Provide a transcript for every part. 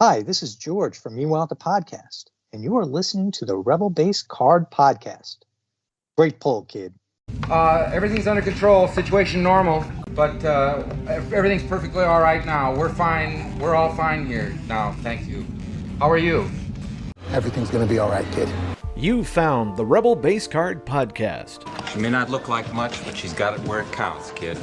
Hi, this is George from Meanwhile the Podcast, and you are listening to the Rebel Base Card Podcast. Great pull, kid. Everything's under control, situation normal, but everything's perfectly all right now. We're fine. We're all fine here now, thank you. How are you? Everything's gonna be all right, kid. You found the Rebel Base Card Podcast. She may not look like much, but she's got it where it counts, kid.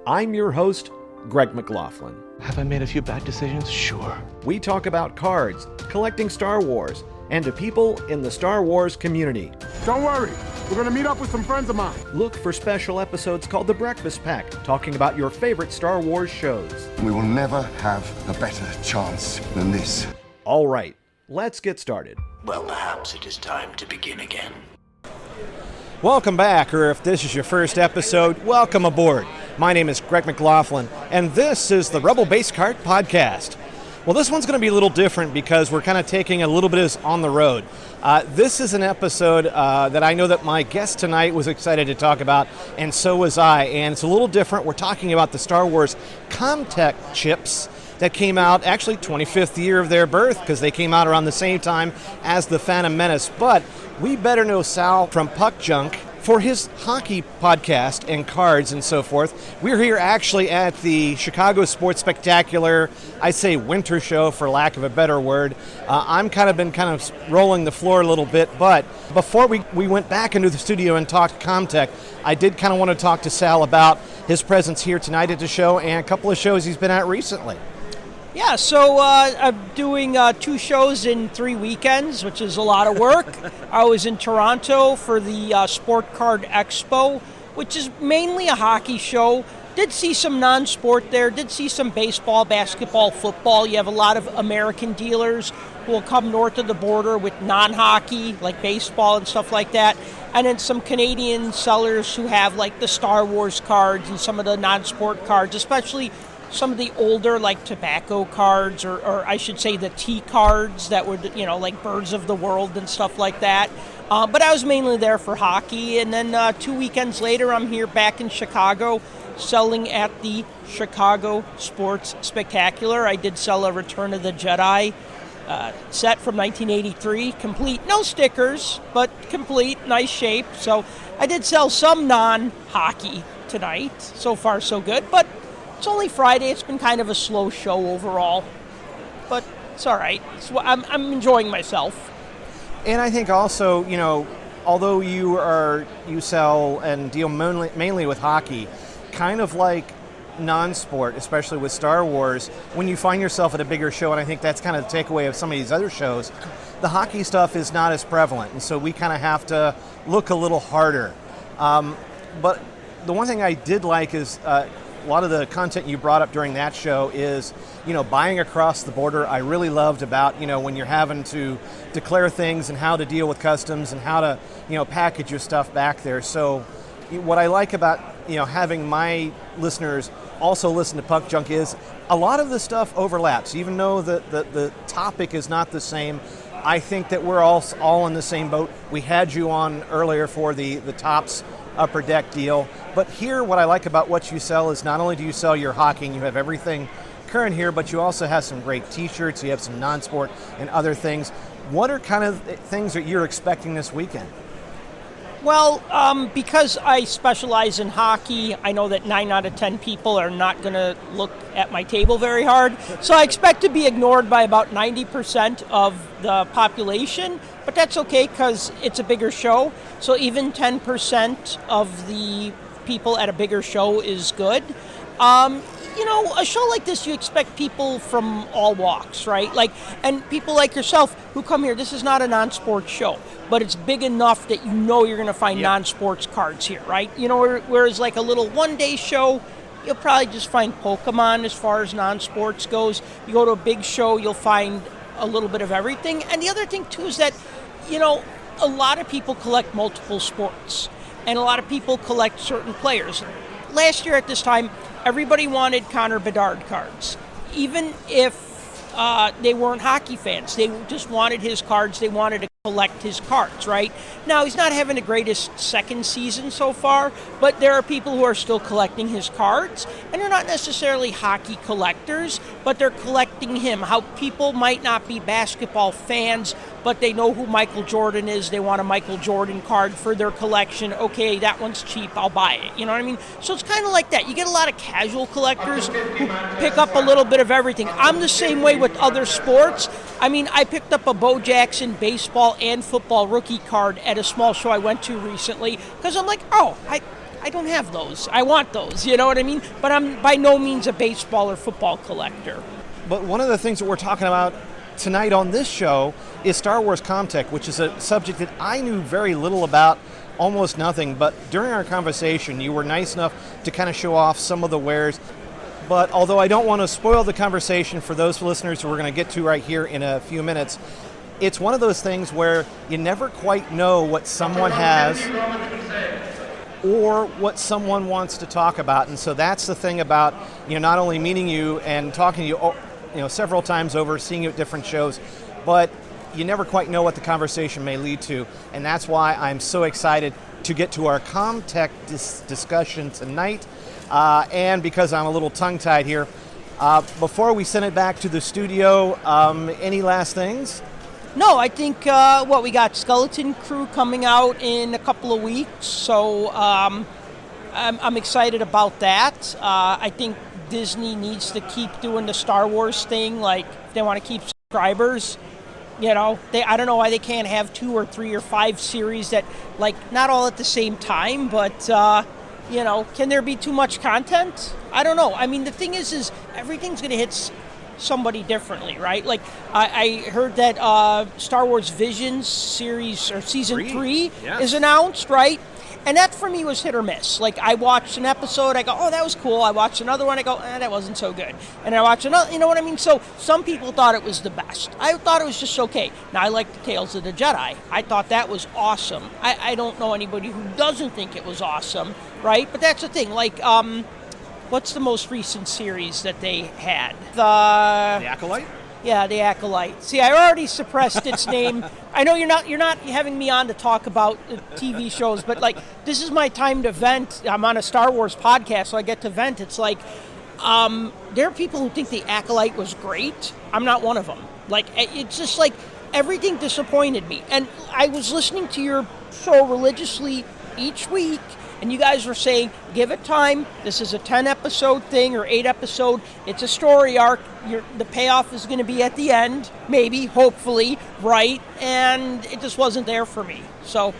I'm your host, Greg McLaughlin. Have I made a few bad decisions? Sure. We talk about cards, collecting Star Wars, and to people in the Star Wars community. Don't worry, we're gonna meet up with some friends of mine. Look for special episodes called The Breakfast Pack, talking about your favorite Star Wars shows. We will never have a better chance than this. All right, let's get started. Well, perhaps it is time to begin again. Welcome back, or if this is your first episode, welcome aboard. My name is Greg McLaughlin, and this is the Rebel Base Card Podcast. Well, this one's going to be a little different because we're kind of taking a little bit on the road. This is an episode that I know that my guest tonight was excited to talk about, and so was I. And it's a little different. We're talking about the Star Wars CommTech chips that came out, actually 25th year of their birth, because they came out around the same time as the Phantom Menace. But we better know Sal from Puck Junk for his hockey podcast and cards and so forth. We're here actually at the Chicago Sports Spectacular, I say winter show for lack of a better word. I'm been rolling the floor a little bit, but before we went back into the studio and talked CommTech, I did kind of want to talk to Sal about his presence here tonight at the show and a couple of shows he's been at recently. Yeah, so I'm doing 2 shows in 3 weekends, which is a lot of work. I was in Toronto for the Sport Card Expo, which is mainly a hockey show. Did see some non-sport there, did see some baseball, basketball, football. You have a lot of American dealers who will come north of the border with non-hockey, like baseball and stuff like that. And then some Canadian sellers who have like the Star Wars cards and some of the non-sport cards, especially some of the older, like tobacco cards, or I should say the tea cards that were, like Birds of the World and stuff like that. But I was mainly there for hockey. And then 2 weekends later, I'm here back in Chicago selling at the Chicago Sports Spectacular. I did sell a Return of the Jedi set from 1983, complete, no stickers, but complete, nice shape. So I did sell some non-hockey tonight. So far, so good. But it's only Friday. It's been kind of a slow show overall, but it's all right. I'm enjoying myself. And I think also, although you sell and deal mainly with hockey, kind of like non-sport, especially with Star Wars, when you find yourself at a bigger show, and I think that's kind of the takeaway of some of these other shows, the hockey stuff is not as prevalent, and so we kind of have to look a little harder. But the one thing I did like is a lot of the content you brought up during that show is, buying across the border. I really loved about, when you're having to declare things and how to deal with customs and how to, package your stuff back there. So what I like about, having my listeners also listen to Puck Junk is a lot of the stuff overlaps. Even though the topic is not the same, I think that we're all in the same boat. We had you on earlier for the Topps Upper Deck deal. But here, what I like about what you sell is not only do you sell your hockey and you have everything current here, but you also have some great t-shirts, you have some non-sport and other things. What are kind of things that you're expecting this weekend? Well, because I specialize in hockey, I know that 9 out of 10 people are not going to look at my table very hard. So I expect to be ignored by about 90% of the population, but that's okay because it's a bigger show. So even 10% of the people at a bigger show is good. A show like this, you expect people from all walks, right? And people like yourself who come here. This is not a non-sports show, but it's big enough that you're going to find non-sports cards here, right? Whereas like a little one-day show, you'll probably just find Pokemon as far as non-sports goes. You go to a big show, you'll find a little bit of everything. And the other thing, too, is that, a lot of people collect multiple sports, and a lot of people collect certain players. Last year at this time, everybody wanted Connor Bedard cards. Even if they weren't hockey fans, they just wanted his cards. They wanted to collect his cards, right? Now, he's not having the greatest second season so far, but there are people who are still collecting his cards, and they're not necessarily hockey collectors, but they're collecting him. How people might not be basketball fans, but they know who Michael Jordan is. They want a Michael Jordan card for their collection. Okay, that one's cheap, I'll buy it. You know what I mean? So it's kind of like that. You get a lot of casual collectors who pick up a little bit of everything. I'm the same way with other sports. I mean, I picked up a Bo Jackson baseball and football rookie card at a small show I went to recently because I'm like, oh, I don't have those. I want those, you know what I mean? But I'm by no means a baseball or football collector. But one of the things that we're talking about tonight on this show is Star Wars CommTech, which is a subject that I knew very little about, almost nothing. But during our conversation, you were nice enough to kind of show off some of the wares. But although I don't want to spoil the conversation for those listeners who we're going to get to right here in a few minutes, it's one of those things where you never quite know what someone has or what someone wants to talk about. And so that's the thing about, not only meeting you and talking to you, several times over, seeing you at different shows, but you never quite know what the conversation may lead to. And that's why I'm so excited to get to our CommTech discussion tonight. And because I'm a little tongue-tied here, before we send it back to the studio, any last things? No, I think, we got Skeleton Crew coming out in a couple of weeks, so I'm excited about that. I think Disney needs to keep doing the Star Wars thing, like, if they want to keep subscribers. I don't know why they can't have 2 or 3 or 5 series that, like, not all at the same time, but, can there be too much content? I don't know. I mean, the thing is everything's going to hit somebody differently, right? Like, I heard that Star Wars Visions series, or season 3 is announced, right? And that for me was hit or miss. Like, I watched an episode, I go, oh, that was cool. I watched another one, I go, that wasn't so good. And I watched another, you know what I mean? So some people thought it was the best. I thought it was just okay. Now, I like the Tales of the Jedi. I thought that was awesome. I don't know anybody who doesn't think it was awesome, right? But that's the thing. Like, what's the most recent series that they had? The Acolyte? Yeah, The Acolyte. See, I already suppressed its name. I know you're not having me on to talk about TV shows, but, like, this is my time to vent. I'm on a Star Wars podcast, so I get to vent. It's like, there are people who think The Acolyte was great. I'm not one of them. Like, it's just like everything disappointed me. And I was listening to your show religiously each week, and you guys were saying, give it time. This is a 10-episode thing or 8-episode. It's a story arc. The payoff is going to be at the end, maybe, hopefully, right? And it just wasn't there for me. So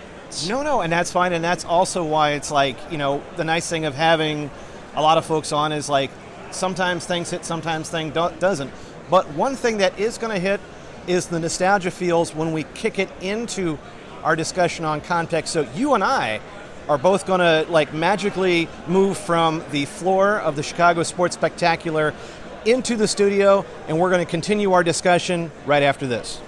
No, and that's fine. And that's also why it's like, the nice thing of having a lot of folks on is, like, sometimes things hit, sometimes things doesn't. But one thing that is going to hit is the nostalgia feels when we kick it into our discussion on CommTech. So you and I are both going to, like, magically move from the floor of the Chicago Sports Spectacular into the studio, and we're going to continue our discussion right after this.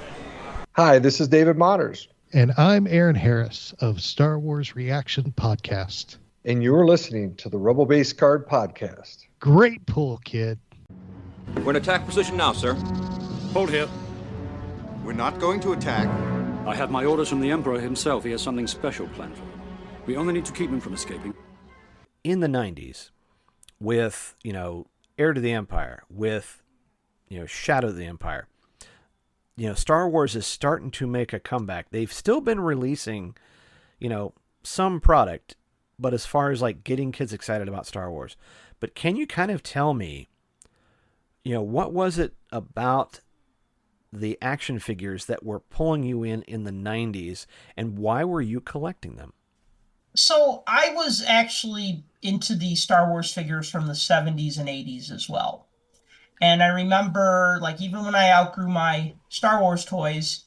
Hi, this is David Motters. And I'm Aaron Harris of Star Wars Reaction Podcast. And you're listening to the Rebel Base Card Podcast. Great pull, kid. We're in attack position now, sir. Hold here. We're not going to attack. I have my orders from the Emperor himself. He has something special planned for them. We only need to keep him from escaping. In the 90s, with, Heir to the Empire, with, Shadow of the Empire, Star Wars is starting to make a comeback. They've still been releasing, some product, but as far as, like, getting kids excited about Star Wars. But can you kind of tell me, what was it about the action figures that were pulling you in the 90s, and why were you collecting them? So I was actually into the Star Wars figures from the 70s and 80s as well. And I remember, like, even when I outgrew my Star Wars toys,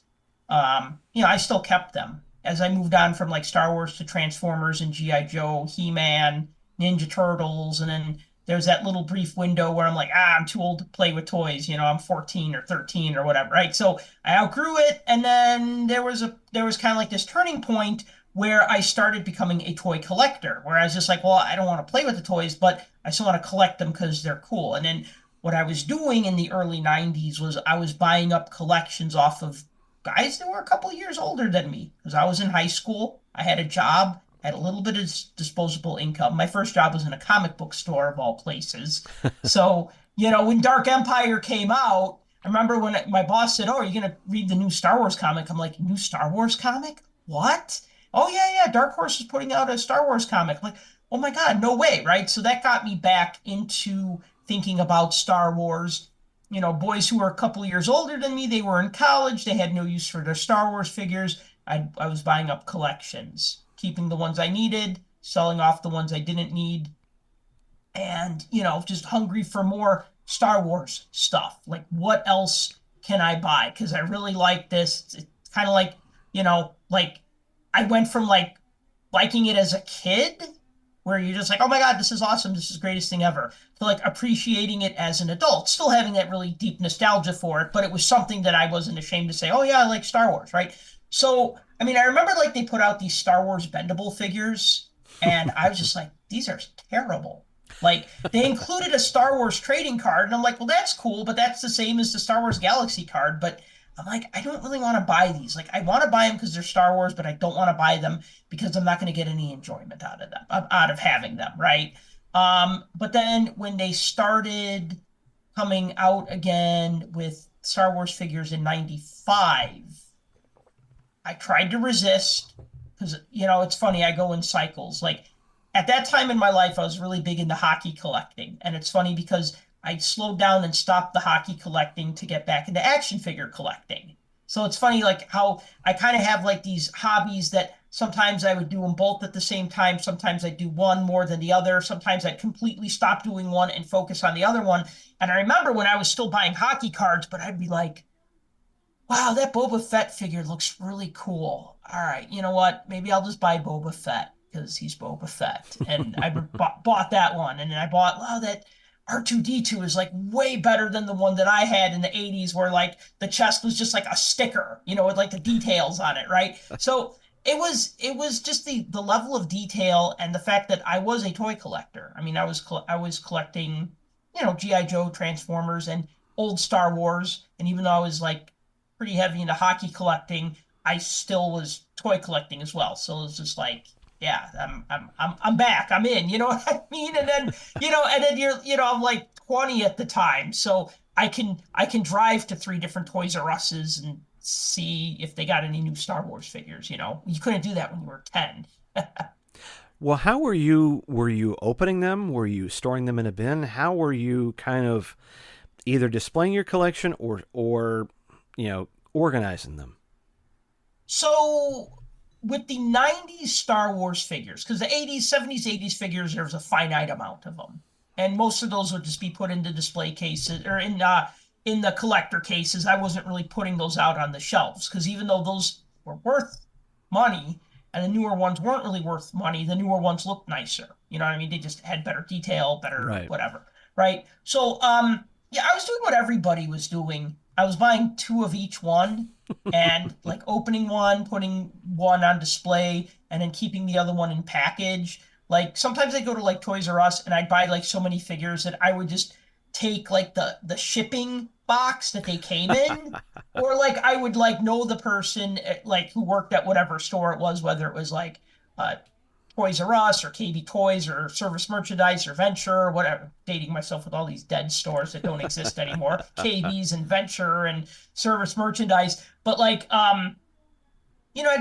I still kept them. As I moved on from, like, Star Wars to Transformers and G.I. Joe, He-Man, Ninja Turtles, and then there's that little brief window where I'm like, I'm too old to play with toys. I'm 14 or 13 or whatever, right? So I outgrew it, and then there was kind of like this turning point where I started becoming a toy collector, where I was just like, well, I don't want to play with the toys, but I still want to collect them because they're cool. And then what I was doing in the early 90s was I was buying up collections off of guys that were a couple of years older than me because I was in high school. I had a job, had a little bit of disposable income. My first job was in a comic book store of all places. So, when Dark Empire came out, I remember when my boss said, "Oh, are you going to read the new Star Wars comic?" I'm like, "New Star Wars comic? What?" "Oh, yeah. Dark Horse is putting out a Star Wars comic." I'm like, "Oh my God, no way," right? So that got me back into thinking about Star Wars. Boys who were a couple years older than me, they were in college. They had no use for their Star Wars figures. I was buying up collections, keeping the ones I needed, selling off the ones I didn't need, and, just hungry for more Star Wars stuff. Like, what else can I buy? Because I really like this. It's kind of like, like I went from like liking it as a kid, where you're just like, "Oh my God, this is awesome. This is the greatest thing ever," to like appreciating it as an adult, still having that really deep nostalgia for it. But it was something that I wasn't ashamed to say, "Oh yeah, I like Star Wars," right? So, I mean, I remember like they put out these Star Wars bendable figures, and I was just like, these are terrible. Like, they included a Star Wars trading card, and I'm like, well, that's cool, but that's the same as the Star Wars Galaxy card. But I'm like, I don't really want to buy these. Like, I want to buy them because they're Star Wars, but I don't want to buy them because I'm not going to get any enjoyment out of them, out of having them, right? But then when they started coming out again with Star Wars figures in '95, I tried to resist because, it's funny, I go in cycles. Like, at that time in my life, I was really big into hockey collecting. And it's funny because I slowed down and stopped the hockey collecting to get back into action figure collecting. So it's funny, like, how I kind of have like these hobbies that sometimes I would do them both at the same time. Sometimes I do one more than the other. Sometimes I completely stop doing one and focus on the other one. And I remember when I was still buying hockey cards, but I'd be like, "Wow, that Boba Fett figure looks really cool. All right, you know what? Maybe I'll just buy Boba Fett because he's Boba Fett." And I bought that one. And then I bought, wow, that R2-D2 is like way better than the one that I had in the 80s where like the chest was just like a sticker, with like the details on it, right? So it was just the level of detail and the fact that I was a toy collector. I mean, I was collecting, G.I. Joe, Transformers, and old Star Wars. And even though I was like pretty heavy into hockey collecting, I still was toy collecting as well. So it was just like, yeah, I'm back. I'm in. You know what I mean? And then, I'm like 20 at the time, so I can drive to 3 different Toys R Us's and see if they got any new Star Wars figures. You couldn't do that when you were 10. Well, how were you opening them? Were you storing them in a bin? How were you kind of either displaying your collection or organizing them? So with the 90s Star Wars figures, because the 80s, 70s, 80s figures, there was a finite amount of them. And most of those would just be put into display cases or in the collector cases. I wasn't really putting those out on the shelves because even though those were worth money and the newer ones weren't really worth money, the newer ones looked nicer. You know what I mean? They just had better detail, better whatever, right? So, yeah, I was doing what everybody was doing. I was buying 2 of each one and like opening one, putting one on display, and then keeping the other one in package. Like sometimes I'd go to like Toys R Us and I'd buy like so many figures that I would just take like the shipping box that they came in, or like I would like know the person like who worked at whatever store it was, whether it was like Toys R Us or KB Toys or Service Merchandise or Venture or whatever. Dating myself with all these dead stores that don't exist anymore. KB's and Venture and Service Merchandise. But like, I'd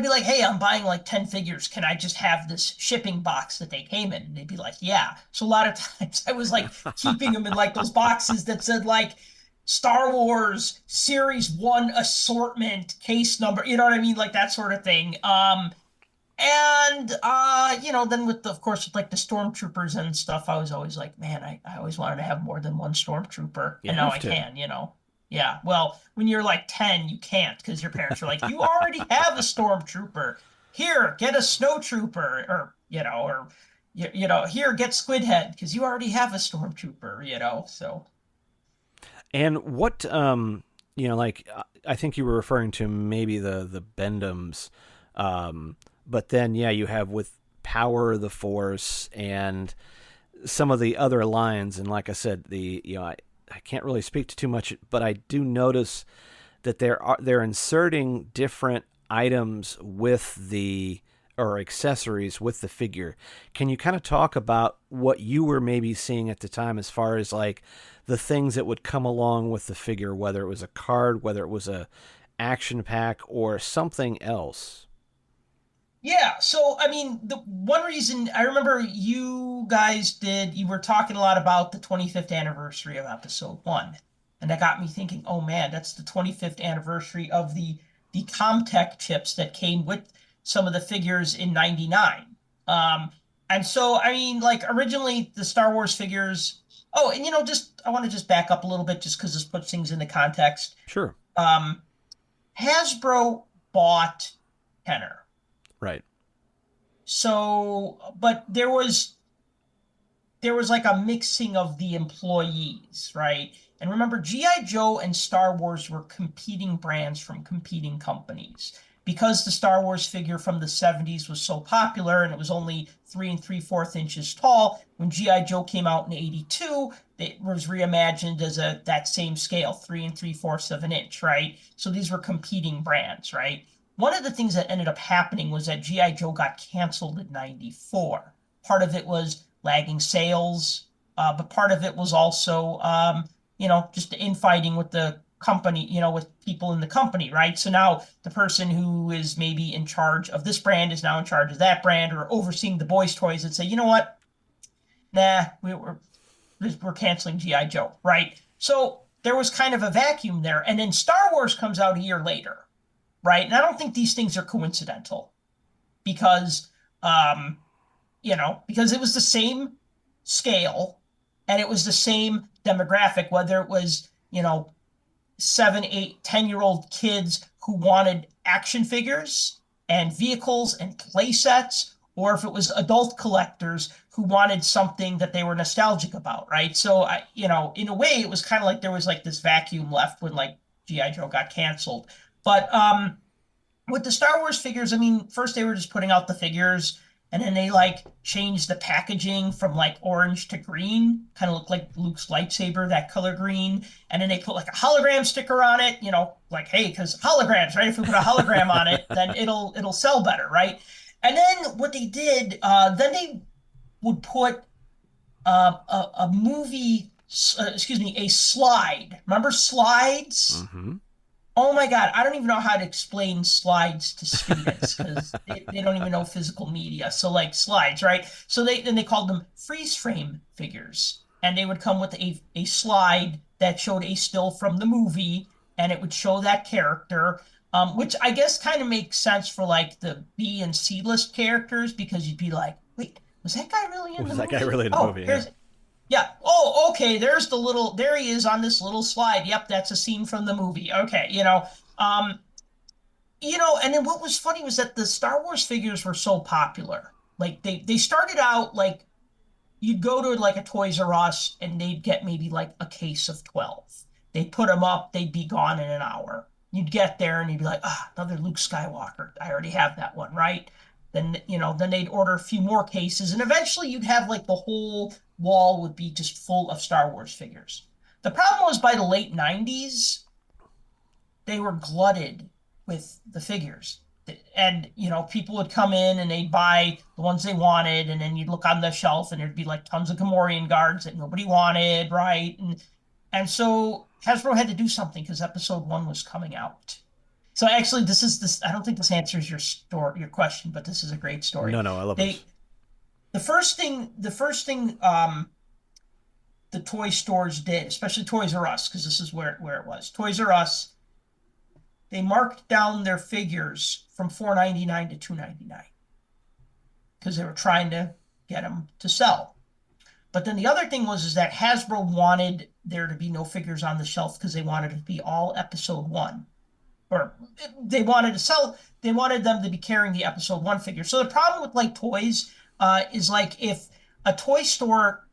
be like, "Hey, I'm buying like 10 figures. Can I just have this shipping box that they came in?" And they'd be like, "Yeah." So a lot of times I was like keeping them in like those boxes that said like Star Wars Series 1 assortment case number, you know what I mean? Like that sort of thing. And, then of course, with like the stormtroopers and stuff, I was always like, man, I always wanted to have more than one stormtrooper. And now I can, Yeah, well, when you're like 10, you can't because your parents are like, "You already have a stormtrooper. Here, get a snowtrooper," or, here, get Squidhead because you already have a stormtrooper, so. And what, like, I think you were referring to maybe the Bendums, but then, yeah, you have with Power of the Force and some of the other lines. And like I said, I can't really speak to too much, but I do notice that they're inserting different items with or accessories with the figure. Can you kind of talk about what you were maybe seeing at the time as far as like the things that would come along with the figure, whether it was a card, whether it was a action pack or something else? Yeah, so I mean, the one reason I remember you were talking a lot about the 25th anniversary of episode 1. And that got me thinking, oh man, that's the 25th anniversary of the CommTech chips that came with some of the figures in 99. And so, I mean, like originally the Star Wars figures, and I want to just back up a little bit just because this puts things into context. Sure. Hasbro bought Kenner. Right. So, but there was like a mixing of the employees, right? And remember, G.I. Joe and Star Wars were competing brands from competing companies. Because the Star Wars figure from the 70s was so popular and it was only 3 3/4 inches tall, when G.I. Joe came out in 82, it was reimagined as that same scale, 3 3/4 of an inch, right? So these were competing brands, right? One of the things that ended up happening was that G.I. Joe got canceled in 94. Part of it was lagging sales, but part of it was also, just the infighting with the company, with people in the company, right? So now the person who is maybe in charge of this brand is now in charge of that brand or overseeing the boys' toys and say, you know what? Nah, we're canceling G.I. Joe, right? So there was kind of a vacuum there. And then Star Wars comes out a year later, right? And I don't think these things are coincidental because, because it was the same scale and it was the same demographic, whether it was, 7, 8, 10-year-old kids who wanted action figures and vehicles and play sets, or if it was adult collectors who wanted something that they were nostalgic about, right? So, in a way, it was kind of like there was like this vacuum left when like G.I. Joe got canceled. But with the Star Wars figures, I mean, first they were just putting out the figures, and then they like changed the packaging from like orange to green, kind of looked like Luke's lightsaber, that color green. And then they put like a hologram sticker on it, like, hey, because holograms, right? If we put a hologram on it, then it'll sell better, right? And then what they did, then they would put a slide. Remember slides? Mm-hmm. Oh my God, I don't even know how to explain slides to students because they don't even know physical media. So like slides, right? So they called them freeze frame figures. And they would come with a slide that showed a still from the movie and it would show that character, which I guess kind of makes sense for like the B and C list characters because you'd be like, wait, was that guy really in the movie? Was that guy really in the movie? Yeah. Oh, okay. There he is on this little slide. Yep. That's a scene from the movie. Okay. And then what was funny was that the Star Wars figures were so popular. Like they started out like you'd go to like a Toys R Us and they'd get maybe like a case of 12. They'd put them up. They'd be gone in an hour. You'd get there and you'd be like, another Luke Skywalker. I already have that one. Right. Then they'd order a few more cases and eventually you'd have like the whole wall would be just full of Star Wars figures. The problem was by the late 90s, they were glutted with the figures. And, people would come in and they'd buy the ones they wanted. And then you'd look on the shelf and there'd be like tons of Gamorrean guards that nobody wanted, right? And so Hasbro had to do something because episode 1 was coming out. So actually, I don't think this answers your question, but this is a great story. No, I love this. The first thing the toy stores did, especially Toys R Us, because this is where it was. Toys R Us, they marked down their figures from $4.99 to $2.99 because they were trying to get them to sell. But then the other thing is that Hasbro wanted there to be no figures on the shelf because they wanted it to be all episode 1. Or they wanted them to be carrying the episode 1 figure. So the problem with like toys is like if a toy store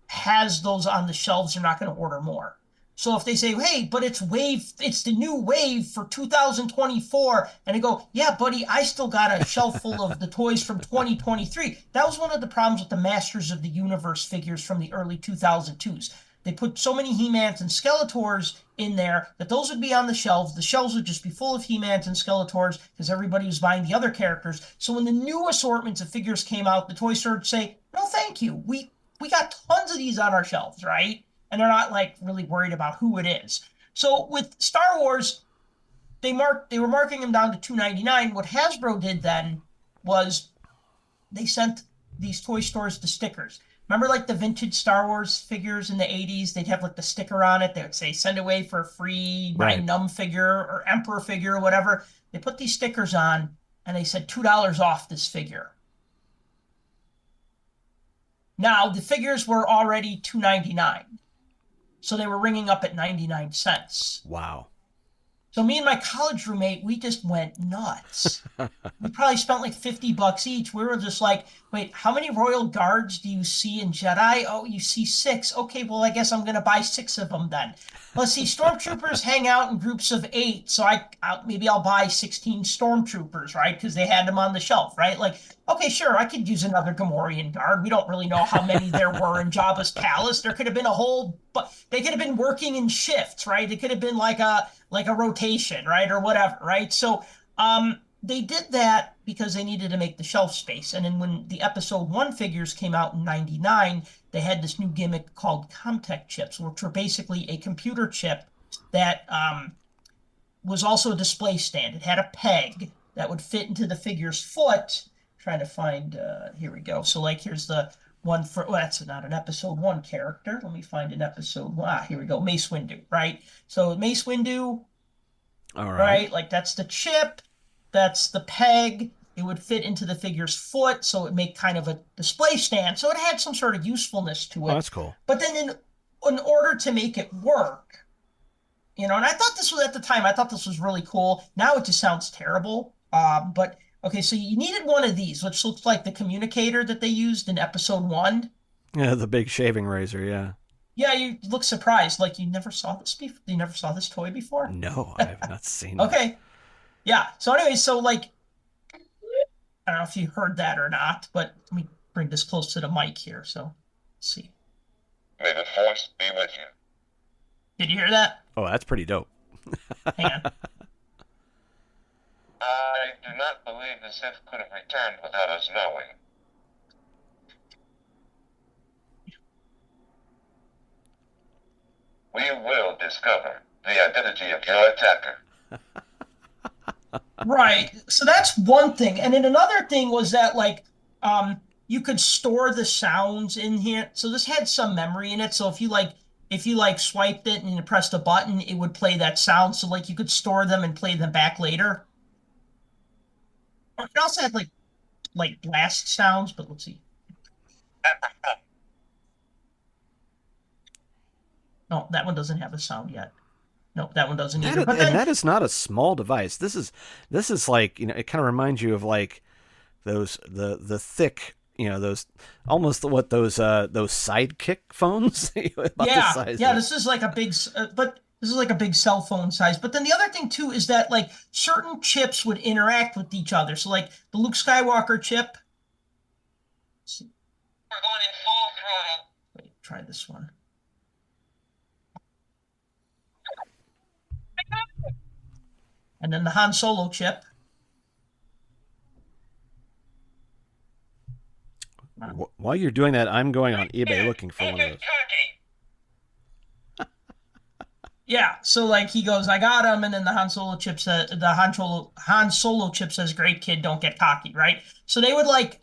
has those on the shelves, they're not going to order more. So if they say, hey, but it's the new wave for 2024, and they go, yeah, buddy, I still got a shelf full of the toys from 2023. That was one of the problems with the Masters of the Universe figures from the early 2002s. they put so many He-Mans and Skeletors in there that those would be on the shelves. The shelves would just be full of He-Mans and Skeletors because everybody was buying the other characters. So when the new assortments of figures came out, the toy store would say, no, thank you. We got tons of these on our shelves, right? And they're not like really worried about who it is. So with Star Wars, they were marking them down to $2.99. What Hasbro did then was they sent these toy stores the stickers. Remember like the vintage Star Wars figures in the 80s? They'd have like the sticker on it. They would say, send away for a free Nine Numb figure or Emperor figure or whatever. They put these stickers on and they said $2 off this figure. Now, the figures were already $2.99. So they were ringing up at 99 cents. Wow. So me and my college roommate, we just went nuts. We probably spent like $50 each. We were just like, wait, how many Royal Guards do you see in Jedi? Oh, you see 6. Okay, well, I guess I'm going to buy 6 of them then. Let's see, Stormtroopers hang out in groups of 8. So maybe I'll buy 16 Stormtroopers, right? Because they had them on the shelf, right? Like, okay, sure, I could use another Gamorrean guard. We don't really know how many there were in Jabba's palace. There could have been a whole, but they could have been working in shifts, right? It could have been like a rotation, right? Or whatever, right? So they did that because they needed to make the shelf space. And then when the episode 1 figures came out in 99, they had this new gimmick called CommTech chips, which were basically a computer chip that was also a display stand. It had a peg that would fit into the figure's foot. Trying to find, here we go. So like, here's the one for, well, that's not an episode 1 character. Let me find an episode 1. Here we go. Mace Windu, right? So Mace Windu, all right? Like that's the chip, that's the peg. It would fit into the figure's foot, so it would make kind of a display stand. So it had some sort of usefulness to it. Oh, that's cool. But then in order to make it work, and I thought this was, at the time, I thought this was really cool. Now it just sounds terrible. But okay, so you needed one of these, which looks like the communicator that they used in episode 1. Yeah, the big shaving razor, yeah. Yeah, you look surprised, like you never saw this before. You never saw this toy before? No, I have not seen it. Okay. Yeah. So anyway, so like, I don't know if you heard that or not, but let me bring this close to the mic here. So let's see. May the force be with you. Did you hear that? Oh, that's pretty dope. Hang on. I do not believe the Sith could have returned without us knowing. We will discover the identity of your attacker. Right. So that's one thing. And then another thing was that like you could store the sounds in here. So this had some memory in it. So if you swiped it and you pressed a button, it would play that sound. So like you could store them and play them back later. It also had like blast sounds, but let's see. No, that one doesn't have a sound yet. No, that one doesn't either. And that is not a small device. This is like, it kind of reminds you of like those the thick, those almost what those sidekick phones. Yeah, this is like a big, but this is like a big cell phone size. But then the other thing too is that like certain chips would interact with each other. So like the Luke Skywalker chip. We're going in full throttle. Wait, try this one. And then the Han Solo chip. While you're doing that, I'm going on eBay looking for one of those. Yeah, so like he goes, I got him, and then the Han Solo chip says, Han Solo chip says, "Great kid, don't get cocky," right? So they would like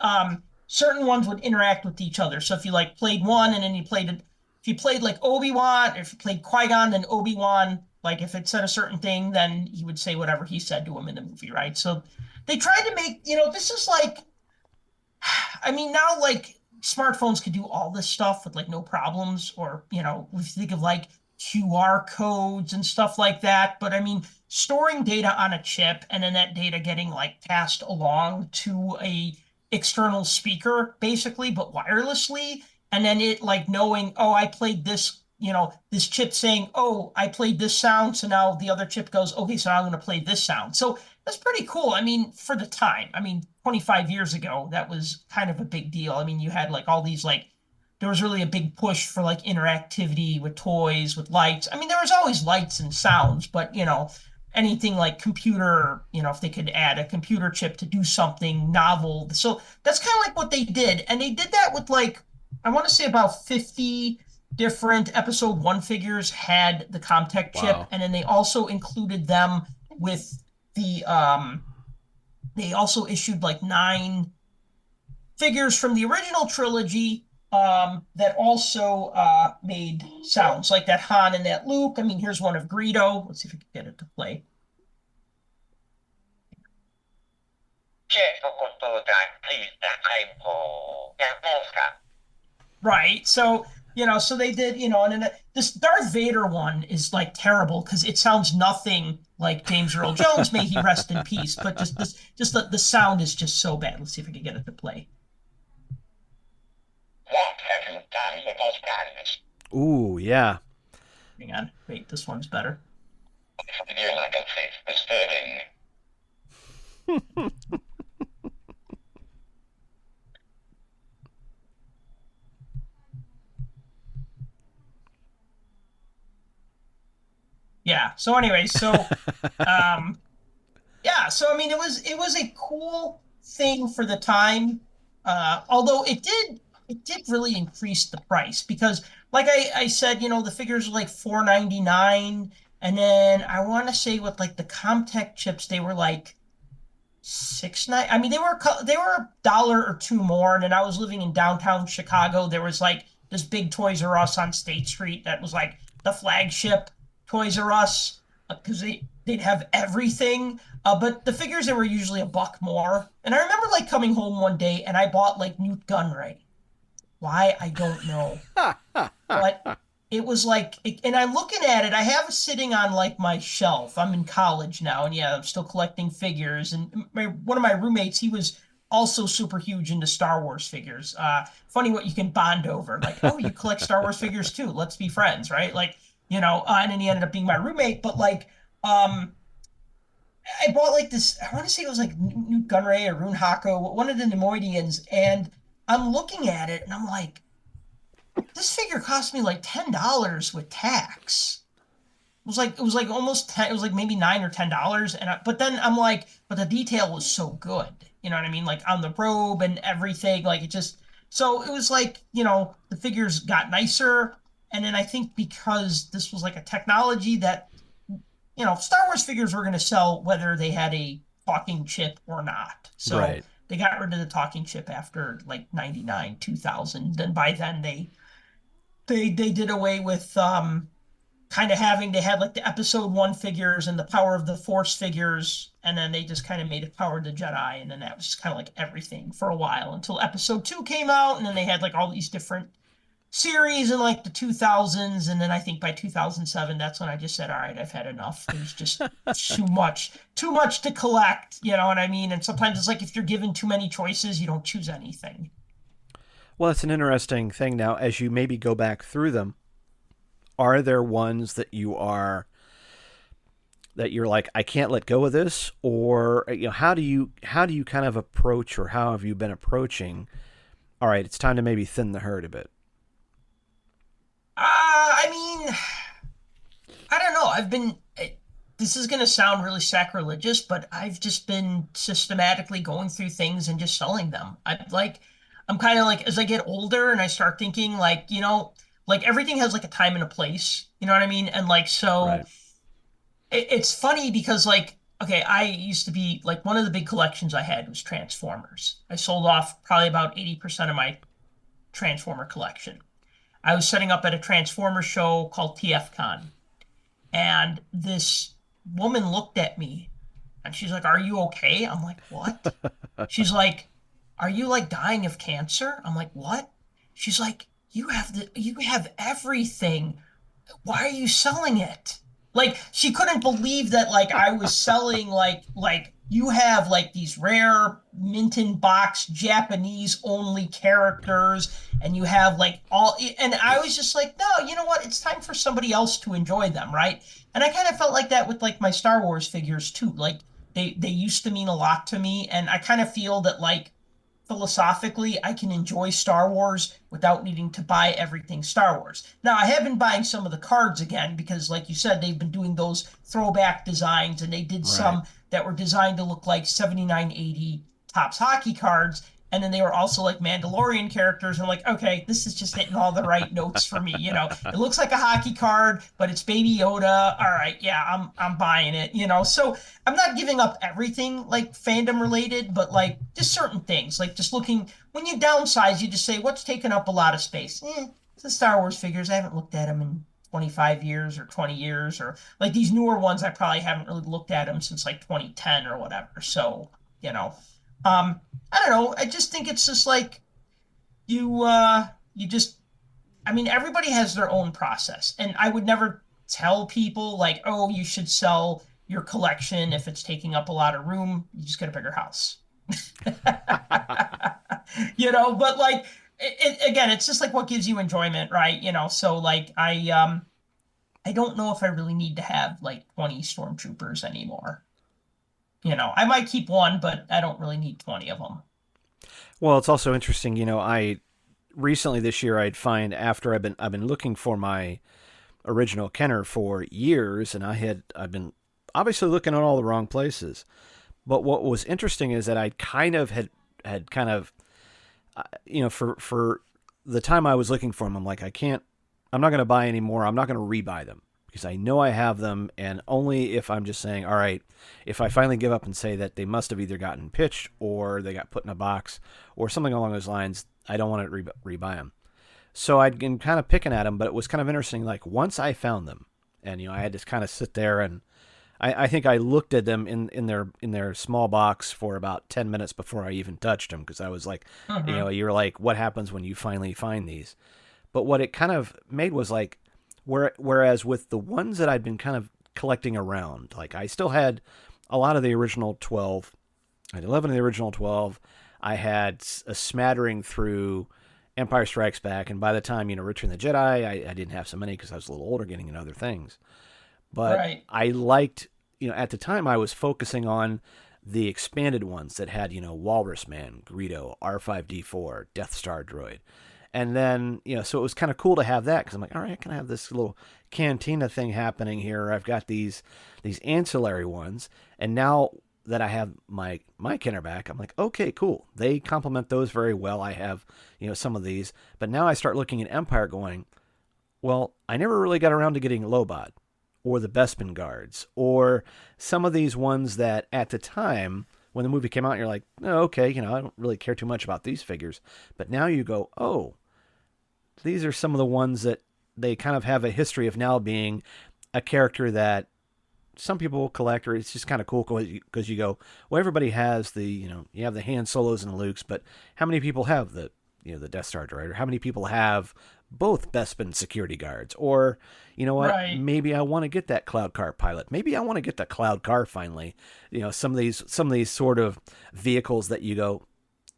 certain ones would interact with each other. So if you like played one, and then if you played like Obi-Wan, or if you played Qui-Gon, then Obi-Wan, like if it said a certain thing, then he would say whatever he said to him in the movie, right? So they tried to make, this is like, I mean, now like smartphones could do all this stuff with like no problems, or, if you think of like QR codes and stuff like that. But I mean, storing data on a chip and then that data getting like passed along to a external speaker basically, but wirelessly, and then it like knowing, oh, I played this, this chip saying, oh, I played this sound, so now the other chip goes, okay, so I'm going to play this sound. So that's pretty cool. I mean, for the time, 25 years ago, that was kind of a big deal. I mean, you had like all these like there was really a big push for like interactivity with toys, with lights. I mean, there was always lights and sounds, but anything like computer, if they could add a computer chip to do something novel. So that's kind of like what they did. And they did that with like, I want to say about 50 different episode 1 figures had the CommTech chip. Wow. And then they also included them with the, they also issued like 9 figures from the original trilogy that also made sounds, like that Han and that Luke. I mean, here's one of Greedo. Let's see if we can get it to play. Right. So, so they did, and then this Darth Vader one is like terrible because it sounds nothing like James Earl Jones, may he rest in peace. But just the sound is just so bad. Let's see if we can get it to play. What have you done with those guys? Ooh, yeah. Hang on. Wait, this one's better. You're like a thief disturbing. Yeah. So anyway, yeah. So I mean, it was a cool thing for the time, although it did really increase the price because, like I said, the figures were like $4.99, and then I want to say with like the CommTech chips, they were like $6.99. I mean, they were $1 or $2 more. And then I was living in downtown Chicago. There was like this big Toys R Us on State Street that was like the flagship Toys R Us because they'd have everything. But the figures, they were usually $1 more. And I remember like coming home one day and I bought like Newt Gunray. Why? I don't know. But it was like, and I'm looking at it, I have it sitting on like my shelf. I'm in college now, and yeah, I'm still collecting figures. And one of my roommates, he was also super huge into Star Wars figures. Funny what you can bond over. Like, oh, you collect Star Wars figures too. Let's be friends, right? Like, and then he ended up being my roommate. But like, I bought like this, I want to say it was like Newt Gunray or Rune Hako, one of the Nemoidians, and I'm looking at it and I'm like, this figure cost me like $10 with tax. It was like almost 10, it was like maybe $9 or $10. But then I'm like, but the detail was so good. You know what I mean? Like on the robe and everything, like so it was like, the figures got nicer. And then I think because this was like a technology that, Star Wars figures were going to sell whether they had a talking chip or not. So right. They got rid of the talking chip after like 99, 2000. Then by then they did away with kind of they had like the episode 1 figures and the Power of the Force figures, and then they just kind of made it Power of the Jedi, and then that was just kind of like everything for a while until episode 2 came out, and then they had like all these different series in like the 2000s, and then I think by 2007, that's when I just said, all right, I've had enough. There's just too much to collect, you know what I mean? And sometimes it's like if you're given too many choices, you don't choose anything. Well, it's an interesting thing now, as you maybe go back through them, are there ones that you're like, I can't let go of this? Or, how do you kind of approach, or how have you been approaching, all right, it's time to maybe thin the herd a bit? I mean, I don't know. This is going to sound really sacrilegious, but I've just been systematically going through things and just selling them. I'm kind of like, as I get older and I start thinking like, like everything has like a time and a place, you know what I mean? And like, so right. It's funny because like, okay, I used to be like, one of the big collections I had was Transformers. I sold off probably about 80% of my Transformer collection. I was setting up at a Transformers show called TFCon, and this woman looked at me and she's like, "Are you okay?" I'm like, "What?" She's like, "Are you like dying of cancer?" I'm like, "What?" She's like, you have everything. Why are you selling it?" Like, she couldn't believe that like I was selling like you have like these rare mint in box Japanese only characters, and you have like all, and I was just like, no, you know what? It's time for somebody else to enjoy them, right? And I kind of felt like that with like my Star Wars figures too. Like they used to mean a lot to me, and I kind of feel that like philosophically, I can enjoy Star Wars without needing to buy everything Star Wars. Now, I have been buying some of the cards again because, like you said, they've been doing those throwback designs, and they did some that were designed to look like 7980 Topps hockey cards. And then they were also like Mandalorian characters. And I'm like, okay, this is just hitting all the right notes for me. It looks like a hockey card, but it's Baby Yoda. All right, yeah, I'm buying it. So I'm not giving up everything like fandom related, but like just certain things. Like just looking when you downsize, you just say what's taking up a lot of space. It's the Star Wars figures. I haven't looked at them in 25 years or 20 years, or like these newer ones. I probably haven't really looked at them since like 2010 or whatever. So I don't know. I just think it's just like you just, I mean, everybody has their own process, and I would never tell people like, oh, you should sell your collection if it's taking up a lot of room. You just get a bigger house, But like, again, it's just like what gives you enjoyment, right? So like I don't know if I really need to have like 20 stormtroopers anymore. I might keep one, but I don't really need 20 of them. Well, it's also interesting, I recently this year I'd find after I've been looking for my original Kenner for years, and I've been obviously looking at all the wrong places. But what was interesting is that I kind of had kind of for the time I was looking for them, I'm like, I'm not going to buy any more. I'm not going to rebuy them because I know I have them, and only if I'm just saying, all right, if I finally give up and say that they must have either gotten pitched or they got put in a box or something along those lines, I don't want to rebuy them. So I'd been kind of picking at them, but it was kind of interesting. Like once I found them, and I had to kind of sit there, and I think I looked at them in their small box for about 10 minutes before I even touched them, because I was like, you're like, what happens when you finally find these? But what it kind of made was like, whereas with the ones that I'd been kind of collecting around, like I still had a lot of the original 12. I had 11 of the original 12. I had a smattering through Empire Strikes Back, and by the time, Return of the Jedi, I didn't have so many because I was a little older getting into other things. But I liked, at the time I was focusing on the expanded ones that had, Walrus Man, Greedo, R5-D4, Death Star droid. And then, so it was kind of cool to have that because I'm like, all right, I can have this little cantina thing happening here. I've got these ancillary ones. And now that I have my Kenner back, I'm like, okay, cool. They complement those very well. I have, some of these. But now I start looking at Empire going, well, I never really got around to getting Lobot or the Bespin Guards or some of these ones that at the time when the movie came out, you're like, oh, okay, I don't really care too much about these figures. But now you go, oh, these are some of the ones that they kind of have a history of now being a character that some people will collect, or it's just kind of cool because you go, well, everybody has the, you have the Han Solos and the Lukes, but how many people have the Death Star droid, or how many people have both Bespin security guards, or maybe I want to get that Cloud Car pilot. Maybe I want to get the Cloud Car finally. Some of these sort of vehicles that you go,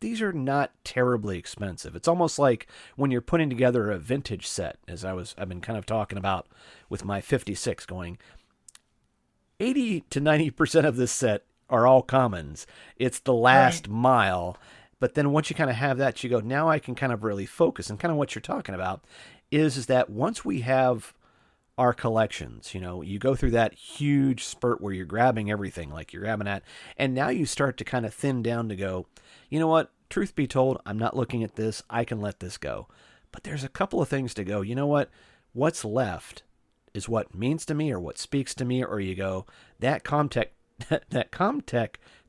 these are not terribly expensive. It's almost like when you're putting together a vintage set, as I've been kind of talking about with my 56, going 80 to 90% of this set are all commons. It's the last mile. But then once you kind of have that, you go, now I can kind of really focus. And kind of what you're talking about is that once we have our collections, you go through that huge spurt where you're grabbing everything, like you're grabbing that, and now you start to kind of thin down to go, you know what, truth be told, I'm not looking at this, I can let this go. But there's a couple of things to go, what's left is what means to me or what speaks to me, or you go, that CommTech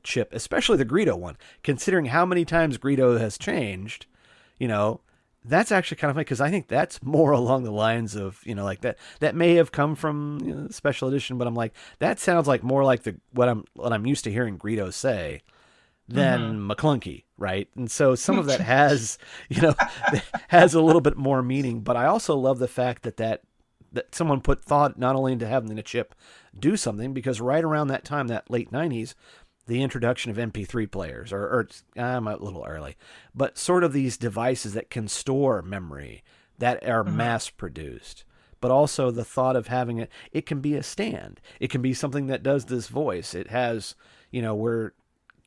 chip, especially the Greedo one, considering how many times Greedo has changed, that's actually kind of funny because I think that's more along the lines of, like that may have come from special edition, but I'm like, that sounds like more like what I'm used to hearing Greedo say than McClunky, right? And so some of that has, has a little bit more meaning, but I also love the fact that someone put thought not only into having the chip do something, because right around that time, that late 90s, the introduction of MP3 players, or I'm a little early, but sort of these devices that can store memory that are mass produced, but also the thought of having it can be a stand. It can be something that does this voice. It has, where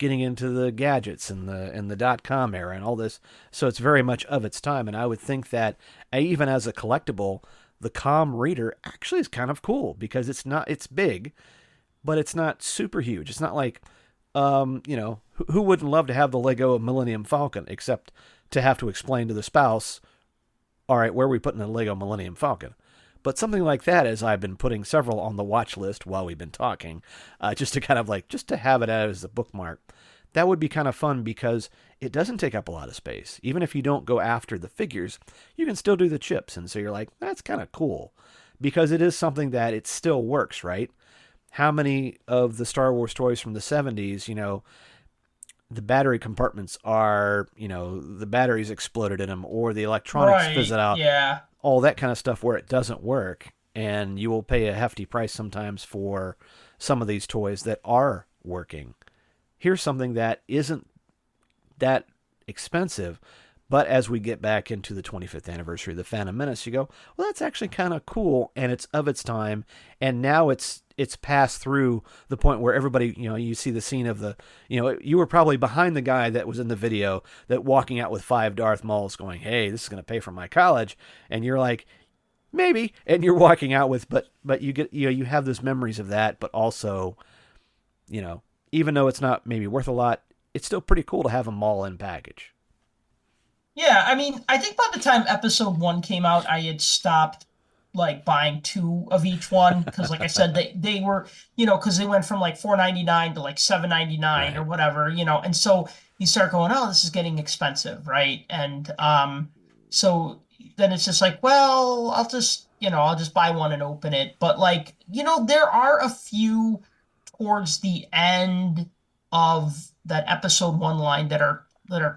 getting into the gadgets and the .com era and all this. So it's very much of its time. And I would think that even as a collectible, the Com Reader actually is kind of cool because it's big, but it's not super huge. It's not like, who wouldn't love to have the Lego Millennium Falcon, except to have to explain to the spouse, all right, where are we putting the Lego Millennium Falcon? But something like that, as I've been putting several on the watch list while we've been talking, just to have it as a bookmark, that would be kind of fun because it doesn't take up a lot of space. Even if you don't go after the figures, you can still do the chips. And so you're like, that's kind of cool because it is something that it still works, right? How many of the Star Wars toys from the 70s, the battery compartments are, the batteries exploded in them or the electronics fizzed out. Yeah. All that kind of stuff where it doesn't work. And you will pay a hefty price sometimes for some of these toys that are working. Here's something that isn't that expensive, but as we get back into the 25th anniversary of the Phantom Menace, you go, well, that's actually kind of cool, and it's of its time, and now it's passed through the point where everybody, you see the scene of the, you were probably behind the guy that was in the video that walking out with 5 Darth Mauls going, hey, this is going to pay for my college, and you're like, maybe, and you're walking out with, but you get, you have those memories of that, but also, even though it's not maybe worth a lot, it's still pretty cool to have them all in package. Yeah, I mean, I think by the time episode 1 came out, I had stopped buying 2 of each one because, like I said, they were, because they went from $4.99 to $7.99 or whatever, and so you start going, oh, this is getting expensive, right? And so then it's just well, I'll just buy one and open it. But there are a few towards the end of that episode 1 line that are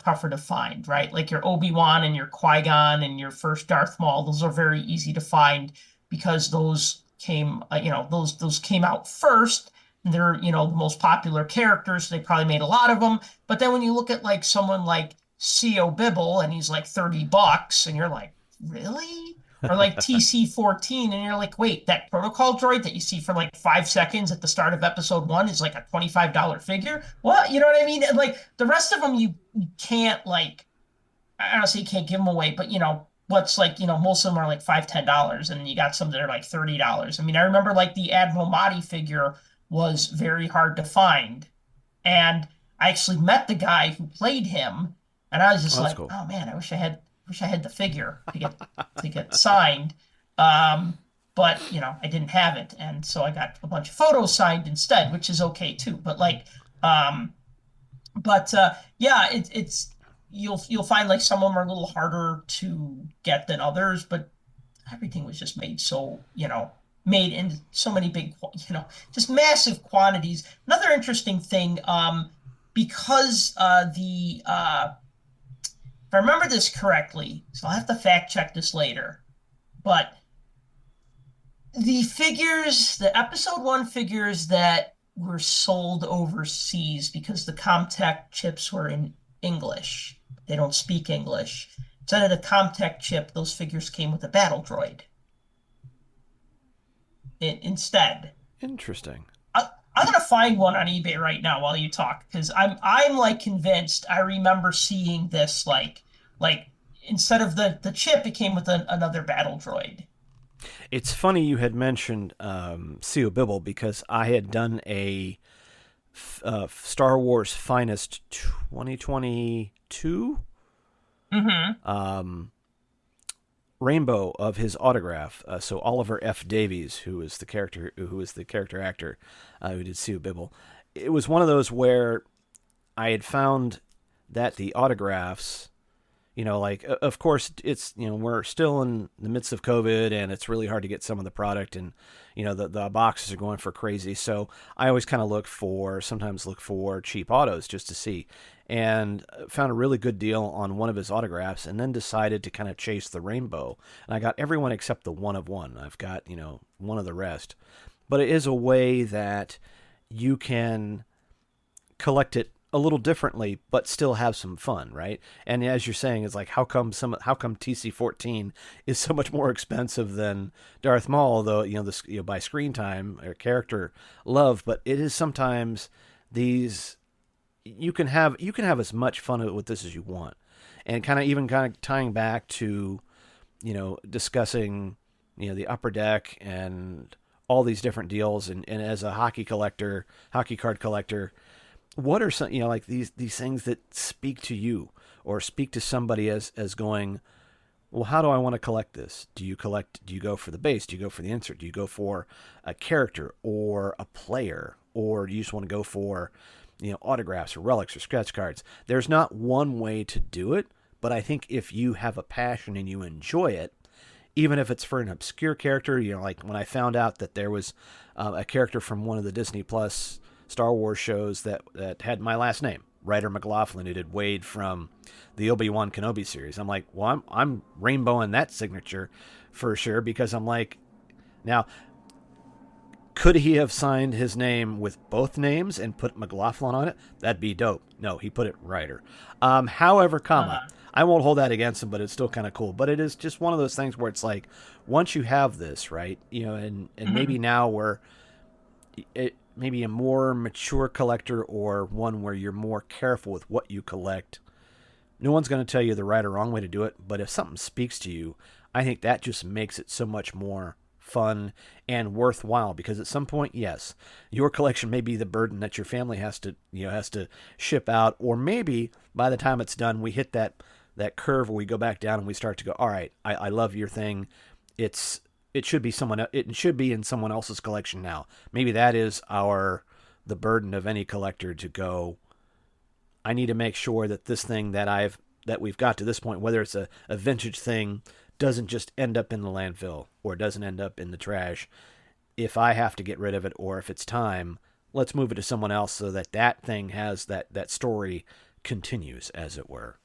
tougher to find, right? Like your Obi-Wan and your Qui-Gon and your first Darth Maul. Those are very easy to find because those came, those came out first. They're, the most popular characters. They probably made a lot of them. But then when you look at someone like C.O. Bibble and he's $30 and you're like, really? Or TC-14 and you're like, wait, that protocol droid that you see for 5 seconds at the start of episode 1 is a $25 figure? What? You know what I mean? And the rest of them you can't I don't say you can't give them away, but what's most of them are $5-10 and you got some that are $30. I mean, I remember the Admiral Mahdi figure was very hard to find. And I actually met the guy who played him and I was just cool. Oh man, I wish I had the figure to get signed. But I didn't have it. And so I got a bunch of photos signed instead, which is okay too. But yeah, it's you'll find some of them are a little harder to get than others, but everything was just made so, made in so many big, just massive quantities. Another interesting thing, because if I remember this correctly, so I'll have to fact check this later, but the episode 1 figures that were sold overseas because the CommTech chips were in English. They don't speak English. Instead of the CommTech chip, those figures came with a battle droid. Instead. Interesting. I'm gonna find one on eBay right now while you talk because I'm convinced I remember seeing this instead of the chip, it came with another battle droid. It's funny you had mentioned C.O. Bibble because I had done a Star Wars Finest 2022 rainbow of his autograph. So Oliver F. Davies, who is the character actor who did C.O. Bibble. It was one of those where I had found that the autographs, of course, it's, we're still in the midst of COVID and it's really hard to get some of the product and, the boxes are going for crazy. So I always kind of sometimes look for cheap autos just to see, and found a really good deal on one of his autographs and then decided to kind of chase the rainbow. And I got everyone except the one of one. I've got, one of the rest, but it is a way that you can collect it a little differently, but still have some fun, right? And as you're saying, it's how come TC-14 is so much more expensive than Darth Maul, although by screen time or character love, but it is sometimes these you can have as much fun with this as you want, and kind of tying back to, discussing, the Upper Deck and all these different deals, and as a hockey card collector, what are some, like these things that speak to you or speak to somebody as going, well, how do I want to collect this? Do you go for the base? Do you go for the insert? Do you go for a character or a player? Or do you just want to go for, autographs or relics or scratch cards? There's not one way to do it, but I think if you have a passion and you enjoy it, even if it's for an obscure character, like when I found out that there was a character from one of the Disney Plus Star Wars shows that had my last name, Ryder McLaughlin, who did Wade from the Obi-Wan Kenobi series. I'm like, well, I'm rainbowing that signature for sure, because I'm like, now, could he have signed his name with both names and put McLaughlin on it? That'd be dope. No, he put it Ryder. However, I won't hold that against him, but it's still kind of cool. But it is just one of those things where it's like, once you have this, right, and maybe now we're maybe a more mature collector, or one where you're more careful with what you collect. No one's going to tell you the right or wrong way to do it, but if something speaks to you, I think that just makes it so much more fun and worthwhile, because at some point, yes, your collection may be the burden that your family has to ship out, or maybe by the time it's done, we hit that curve where we go back down and we start to go, all right, I love your thing. It should be in someone else's collection now. Maybe that is the burden of any collector, to go, I need to make sure that this thing that we've got to this point, whether it's a vintage thing, doesn't just end up in the landfill or doesn't end up in the trash. If I have to get rid of it, or if it's time, let's move it to someone else so that thing has that story continues, as it were.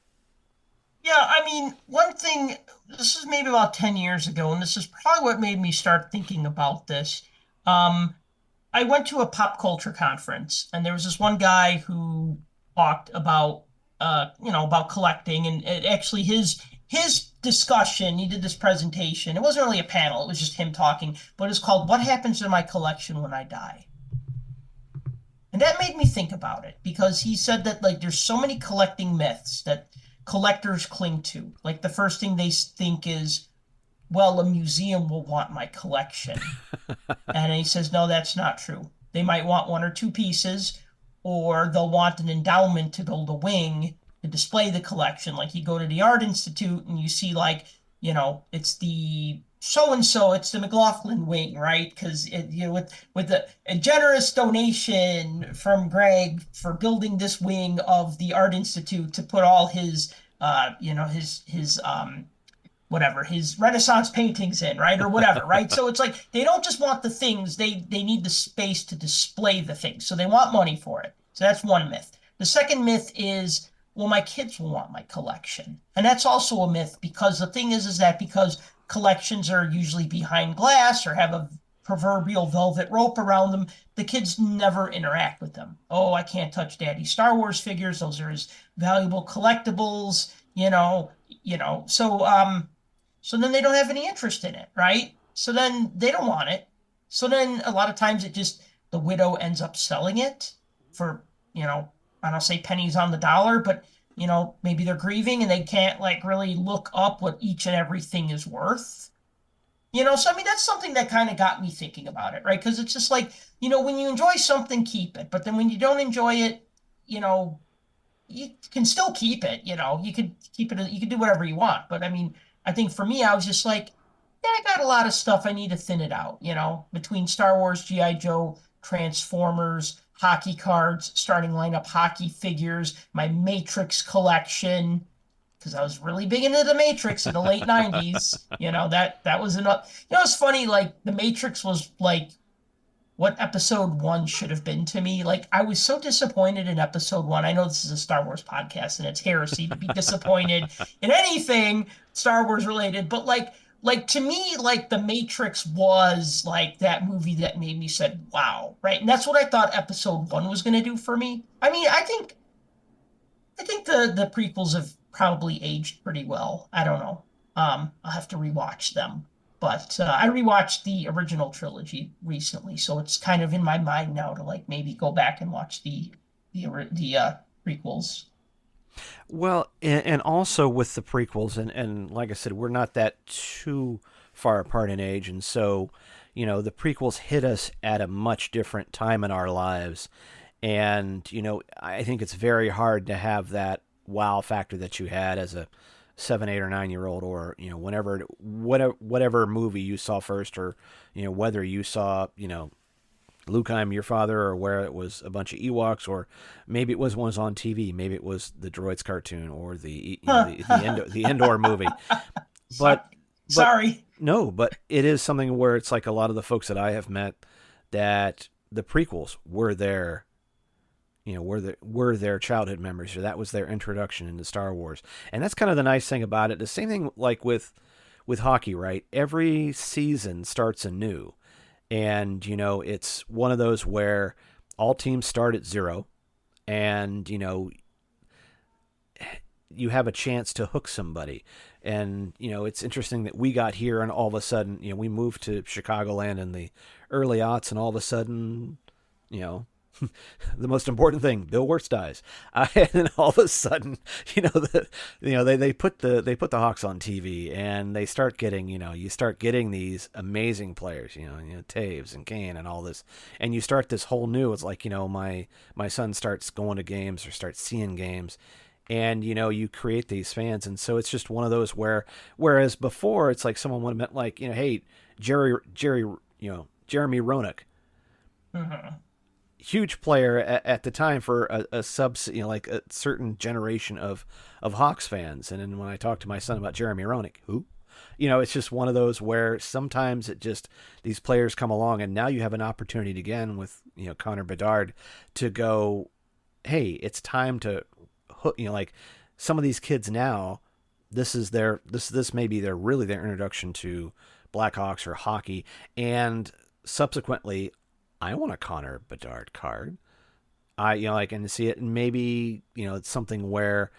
Yeah, I mean, one thing, this is maybe about 10 years ago, and this is probably what made me start thinking about this. I went to a pop culture conference, and there was this one guy who talked about, about collecting, and actually his discussion, he did this presentation. It wasn't really a panel, it was just him talking, but it's called What Happens to My Collection When I Die? And that made me think about it, because he said that, like, there's so many collecting myths that collectors cling to. Like, the first thing they think is, well, a museum will want my collection. And he says, no, that's not true. They might want one or two pieces, or they'll want an endowment to build a wing to display the collection. Like, you go to the Art Institute and you see, like, it's the so-and-so, it's the McLaughlin wing, right? Because with a generous donation from Greg for building this wing of the Art Institute to put all his his Renaissance paintings in, right? Or whatever, right? So it's like, they don't just want the things, they need the space to display the things. So they want money for it. So that's one myth. The second myth is, well, my kids will want my collection. And that's also a myth, because the thing is that because collections are usually behind glass or have a proverbial velvet rope around them, the kids never interact with them. Oh, I can't touch Daddy's Star Wars figures. Those are his valuable collectibles, So then they don't have any interest in it, right? So then they don't want it. So then a lot of times the widow ends up selling it for, I don't say pennies on the dollar, but maybe they're grieving and they can't really look up what each and everything is worth. So I mean, that's something that kind of got me thinking about it, right? Because it's just like, when you enjoy something, keep it. But then when you don't enjoy it, you can still keep it. You could keep it, you could do whatever you want. But I mean, I think for me, I was just like, yeah, I got a lot of stuff. I need to thin it out, between Star Wars, G.I. Joe, Transformers, hockey cards, starting lineup hockey figures, my Matrix collection, because I was really big into the Matrix in the late 90s. That was enough. It's funny, like, the Matrix was like what episode 1 should have been to me. Like, I was so disappointed in episode 1. I know this is a Star Wars podcast and it's heresy to be disappointed in anything Star Wars related, but like to me, like, the Matrix was like that movie that made me said, wow, right? And that's what I thought episode 1 was going to do for me. I mean, I think the prequels have probably aged pretty well. I don't know. I'll have to rewatch them. But I rewatched the original trilogy recently, so it's kind of in my mind now to, like, maybe go back and watch the prequels. Well, and also with the prequels, and like I said, we're not that too far apart in age, and so, the prequels hit us at a much different time in our lives, and, I think it's very hard to have that wow factor that you had as a 7, 8, or 9-year-old, or, whatever movie you saw first, or, whether you saw, Luke, I'm Your Father, or where it was a bunch of Ewoks, or maybe it was ones on TV, maybe it was the Droids cartoon, or the Endor movie. But sorry, no, but it is something where it's like a lot of the folks that I have met, that the prequels were their, were their childhood memories, or that was their introduction into Star Wars, and that's kind of the nice thing about it. The same thing like with hockey, right? Every season starts anew. And, it's one of those where all teams start at 0, and, you have a chance to hook somebody. And, it's interesting that we got here and all of a sudden, we moved to Chicagoland in the early aughts, and all of a sudden, the most important thing, Bill Wirtz dies, and then all of a sudden, they put the Hawks on TV, and they start getting, you start getting these amazing players, Taves and Kane and all this, and you start this whole new. It's like, my son starts going to games or starts seeing games, and you create these fans, and so it's just one of those whereas before it's like someone would have meant like, hey, Jeremy Roenick. Mm-hmm. Huge player at the time for a like a certain generation of Hawks fans. And then when I talked to my son about Jeremy Roenick, who, it's just one of those where sometimes these players come along, and now you have an opportunity again with, Connor Bedard to go, hey, it's time to hook, like some of these kids now, this may be their introduction to Blackhawks or hockey. And subsequently, I want a Connor Bedard card. I can see it, and maybe, it's something where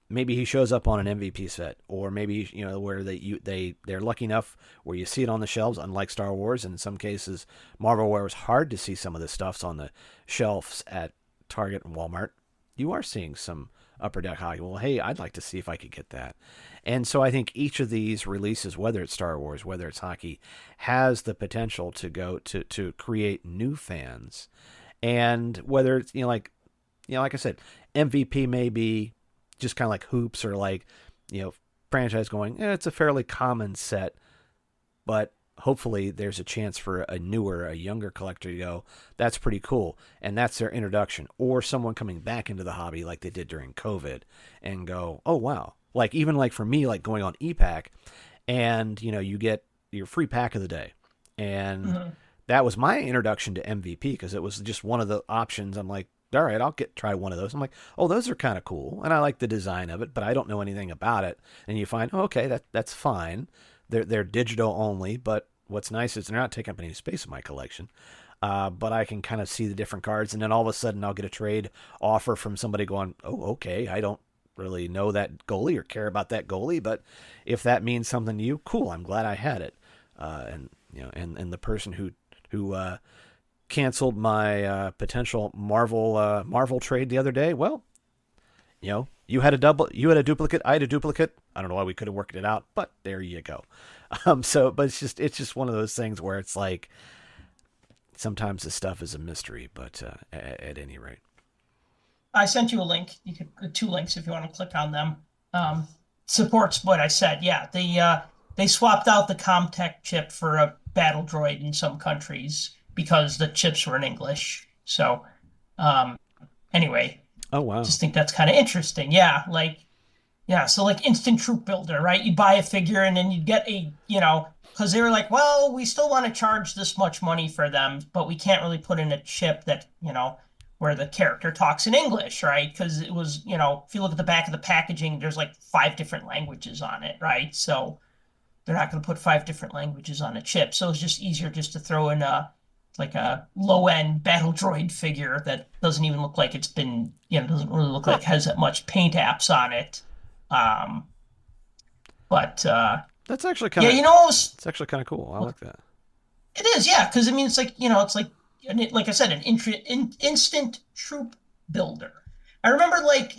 maybe he shows up on an MVP set, or maybe, where they're lucky enough where you see it on the shelves, unlike Star Wars, and in some cases, Marvel, where it was hard to see some of the stuffs on the shelves at Target and Walmart. You are seeing some Upper Deck hockey. Well, hey, I'd like to see if I could get that. And so I think each of these releases, whether it's Star Wars, whether it's hockey, has the potential to go to create new fans. And whether it's, like I said, MVP may be just kind of like hoops, or like, franchise going, it's a fairly common set, but hopefully there's a chance for a younger collector to go, that's pretty cool. And that's their introduction. Or someone coming back into the hobby like they did during COVID and go, oh, wow. Like, even like for me, like going on ePack, and, you get your free pack of the day. And that was my introduction to MVP, because it was just one of the options. I'm like, all right, I'll try one of those. I'm like, oh, those are kind of cool. And I like the design of it, but I don't know anything about it. And you find, oh, okay, that's fine. They're digital only, but what's nice is they're not taking up any space in my collection. But I can kind of see the different cards, and then all of a sudden I'll get a trade offer from somebody going, oh, okay, I don't really know that goalie or care about that goalie, but if that means something to you, cool, I'm glad I had it. And the person who canceled my potential Marvel trade the other day, well, you had a duplicate, I had a duplicate. I don't know why we could have worked it out, but there you go. But it's just one of those things where it's like, sometimes the stuff is a mystery, but at any rate. I sent you a link. You could 2 links if you want to click on them. Supports what I said. Yeah, they swapped out the CommTech chip for a battle droid in some countries because the chips were in English. So, anyway. Oh, wow. Just think that's kind of interesting. Yeah, so like instant troop builder, right? You buy a figure and then you get because they were like, well, we still want to charge this much money for them, but we can't really put in a chip that, where the character talks in English, right? Because it was, if you look at the back of the packaging, there's like 5 different languages on it, right? So they're not going to put 5 different languages on a chip. So it's just easier just to throw in a low-end battle droid figure that doesn't even look like it's been, doesn't really look like it has that much paint apps on it. But that's actually kind of, it's actually kind of cool. I like that. It is, yeah, because I mean, it's like I said, an instant troop builder. I remember like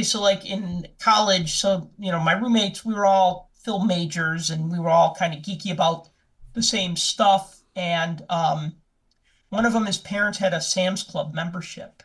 so like in college, so my roommates, we were all film majors and we were all kind of geeky about the same stuff. And one of them, his parents had a Sam's Club membership,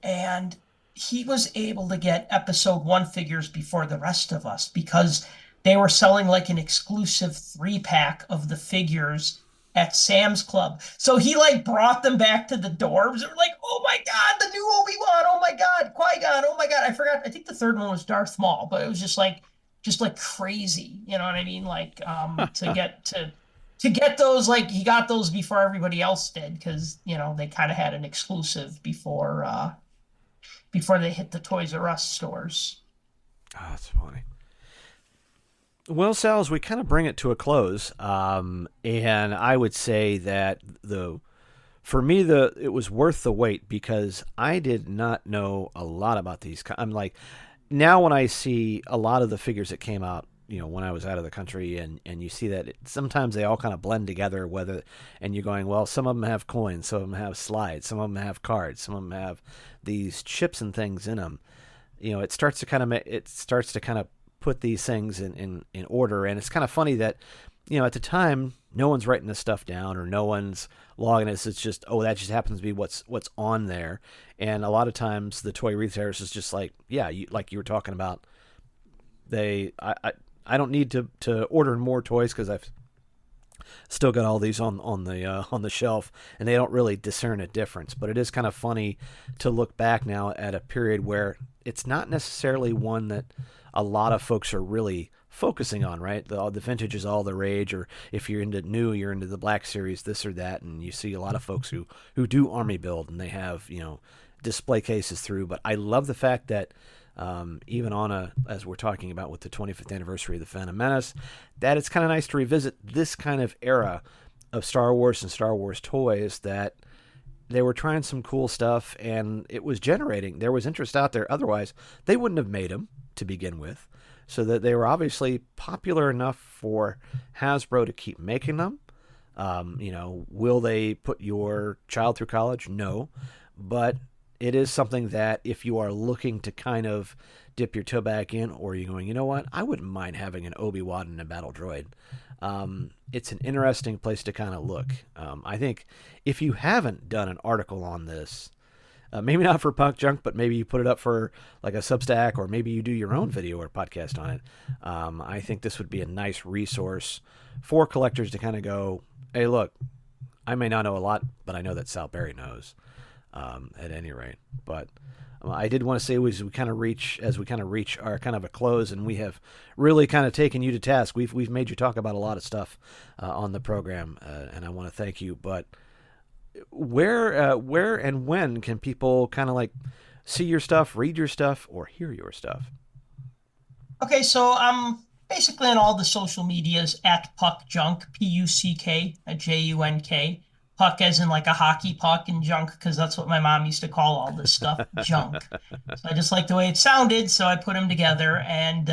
and he was able to get episode one figures before the rest of us because they were selling like an exclusive 3-pack of the figures at Sam's Club. So he like brought them back to the dorms. They were like, oh my God, the new Obi-Wan. Oh my God, Qui-Gon. Oh my God. I forgot. I think the third one was Darth Maul, but it was just like crazy. You know what I mean? Like to get those, like he got those before everybody else did because, they kind of had an exclusive before they hit the Toys R Us stores. Oh, that's funny. Well, Sal, as we kind of bring it to a close, and I would say that for me, it was worth the wait because I did not know a lot about these. I'm like, now when I see a lot of the figures that came out, when I was out of the country, and you see that sometimes they all kind of blend together, and you're going, well, some of them have coins, some of them have slides, some of them have cards, some of them have these chips and things in them. It starts to kind of put these things in order, and it's kind of funny that at the time no one's writing this stuff down or no one's logging this. It's just, that just happens to be what's on there. And a lot of times the toy retailers is just like, like you were talking about, I don't need to order more toys because I've still got all these on the shelf, and they don't really discern a difference. But it is kind of funny to look back now at a period where it's not necessarily one that a lot of folks are really focusing on, right? The vintage is all the rage, or if you're into new, you're into the Black Series, this or that, and you see a lot of folks who do army build, and they have display cases through. But I love the fact that even as we're talking about with the 25th anniversary of the Phantom Menace, that it's kind of nice to revisit this kind of era of Star Wars and Star Wars toys, that they were trying some cool stuff and it was generating. There was interest out there. Otherwise, they wouldn't have made them to begin with. So that they were obviously popular enough for Hasbro to keep making them. Will they put your child through college? No. But it is something that if you are looking to kind of dip your toe back in, or you're going, I wouldn't mind having an Obi-Wan and a battle droid. It's an interesting place to kind of look. I think if you haven't done an article on this, maybe not for Punk Junk, but maybe you put it up for like a Substack, or maybe you do your own video or podcast on it. I think this would be a nice resource for collectors to kind of go, hey, look, I may not know a lot, but I know that Sal Barry knows. At any rate, but I did want to say as we kind of reach our kind of a close, and we have really kind of taken you to task. We've made you talk about a lot of stuff on the program, and I want to thank you. But where and when can people kind of like see your stuff, read your stuff, or hear your stuff? Okay, so I'm basically on all the social medias at Puck Junk, PUCK, Puck as in like a hockey puck, and junk because that's what my mom used to call all this stuff, junk. So I just like the way it sounded, so I put them together. And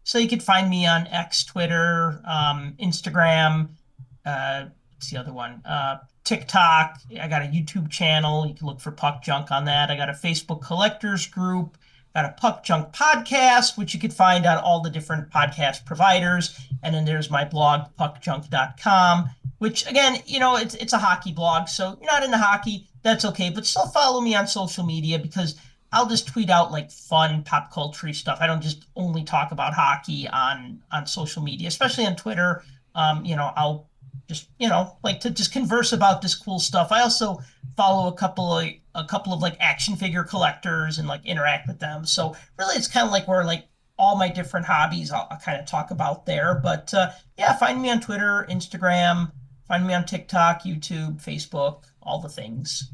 so you could find me on X, Twitter, Instagram, what's the other one? TikTok. I got a YouTube channel. You can look for Puck Junk on that. I got a Facebook collectors group. Got a Puck Junk podcast, which you could find on all the different podcast providers. And then there's my blog, puckjunk.com, which again, it's a hockey blog. So you're not into hockey, that's okay. But still follow me on social media because I'll just tweet out like fun pop culture stuff. I don't just only talk about hockey on social media, especially on Twitter. I'll just, like to just converse about this cool stuff. I also follow a couple of like action figure collectors and like interact with them. So really it's kind of like where like all my different hobbies I'll kind of talk about there. But find me on Twitter, Instagram, find me on TikTok, YouTube, Facebook, all the things.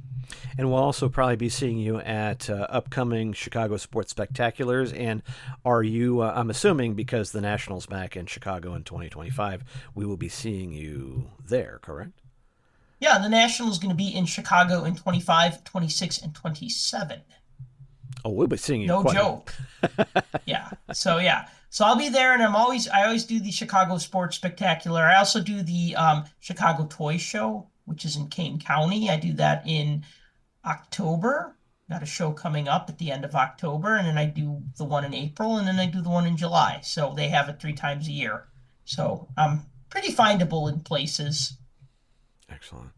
And we'll also probably be seeing you at upcoming Chicago Sports Spectaculars. And are you, I'm assuming because the Nationals back in Chicago in 2025, we will be seeing you there, correct? Yeah, the Nationals is going to be in Chicago in 25, 26, and 27. Oh, we'll be seeing you. No joke. Yeah. So I'll be there, and I always do the Chicago Sports Spectacular. I also do the Chicago Toy Show, which is in Kane County. I do that in October. got a show coming up at the end of October, and then I do the one in April, and then I do the one in July. So they have it 3 times a year. So I'm pretty findable in places. Excellent.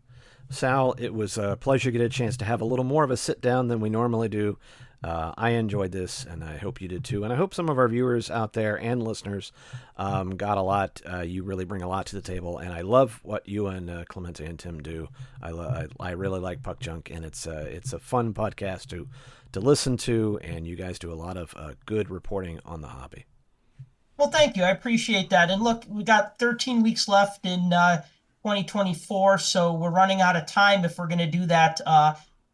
Sal, it was a pleasure to get a chance to have a little more of a sit down than we normally do. I enjoyed this, and I hope you did too. And I hope some of our viewers out there and listeners got a lot. You really bring a lot to the table, and I love what you and Clemente and Tim do. I really like Puck Junk, and it's a fun podcast to listen to, and you guys do a lot of good reporting on the hobby. Well, thank you. I appreciate that. And look, we got 13 weeks left in 2024, so we're running out of time if we're going to do that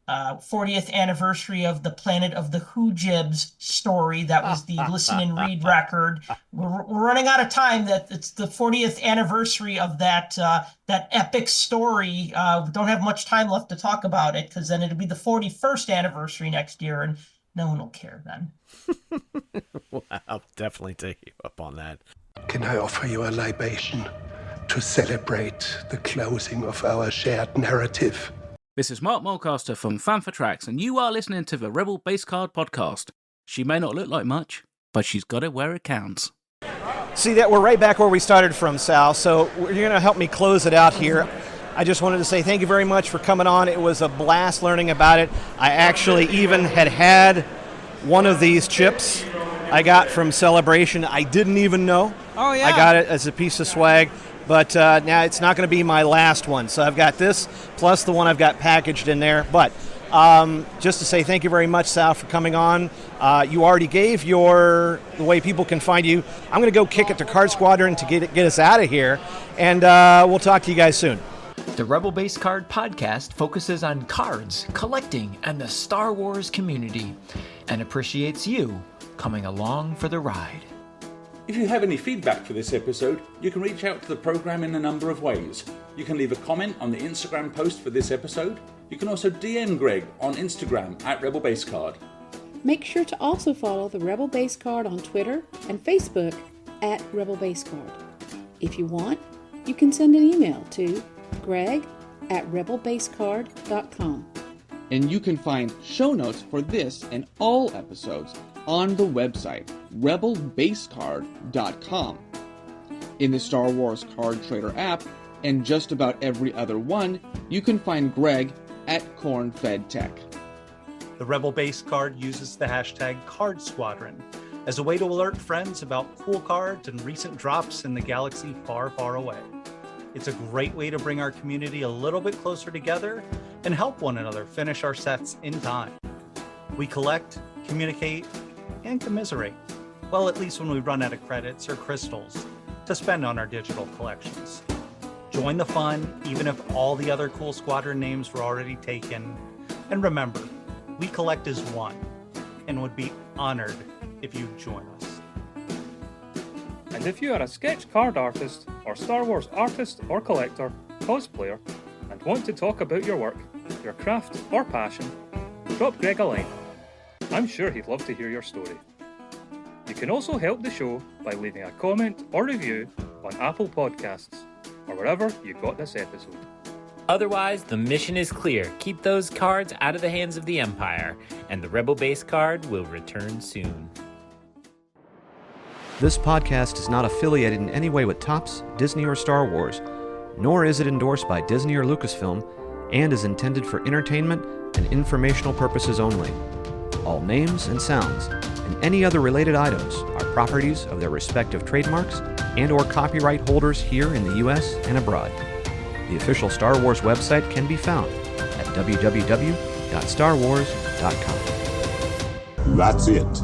40th anniversary of the Planet of the Hoojibs story. That was the listen and read record. We're running out of time. That it's the 40th anniversary of that epic story. We don't have much time left to talk about it, because then it'll be the 41st anniversary next year, and no one will care then. Well, I'll definitely take you up on that. Can I offer you a libation to celebrate the closing of our shared narrative? This is Mark Mulcaster from Fan4Tracks, and you are listening to the Rebel Base Card Podcast. She may not look like much, but she's got it where it counts. See that we're right back where we started from, Sal, so you're going to help me close it out here. I just wanted to say thank you very much for coming on. It was a blast learning about it. I actually even had one of these chips I got from Celebration. I didn't even know. Oh, yeah. I got it as a piece of swag. But now it's not going to be my last one. So I've got this, plus the one I've got packaged in there. But just to say thank you very much, Sal, for coming on. You already gave the way people can find you. I'm going to go kick it to Card Squadron to get us out of here. And we'll talk to you guys soon. The Rebel Base Card Podcast focuses on cards, collecting, and the Star Wars community, and appreciates you coming along for the ride. If you have any feedback for this episode, you can reach out to the program in a number of ways. You can leave a comment on the Instagram post for this episode. You can also DM Greg on Instagram @RebelBaseCard. Make sure to also follow the Rebel Base Card on Twitter and Facebook @RebelBaseCard. If you want, you can send an email to greg@rebelbasecard.com. And you can find show notes for this and all episodes on the website rebelbasecard.com. In the Star Wars Card Trader app, and just about every other one, you can find Greg @CornFedTech. The Rebel Base Card uses the hashtag Card Squadron as a way to alert friends about cool cards and recent drops in the galaxy far, far away. It's a great way to bring our community a little bit closer together and help one another finish our sets in time. We collect, communicate, and commiserate. Well, at least when we run out of credits or crystals to spend on our digital collections. Join the fun, even if all the other cool squadron names were already taken. And remember, we collect as one, and would be honored if you join us. And if you are a sketch card artist, or Star Wars artist or collector, cosplayer, and want to talk about your work, your craft or passion, drop Greg a line. I'm sure he'd love to hear your story. You can also help the show by leaving a comment or review on Apple Podcasts, or wherever you got this episode. Otherwise, the mission is clear. Keep those cards out of the hands of the Empire, and the Rebel Base Card will return soon. This podcast is not affiliated in any way with Topps, Disney, or Star Wars, nor is it endorsed by Disney or Lucasfilm, and is intended for entertainment and informational purposes only. All names and sounds and any other related items are properties of their respective trademarks and or copyright holders here in the U.S. and abroad. The official Star Wars website can be found at www.starwars.com. That's it.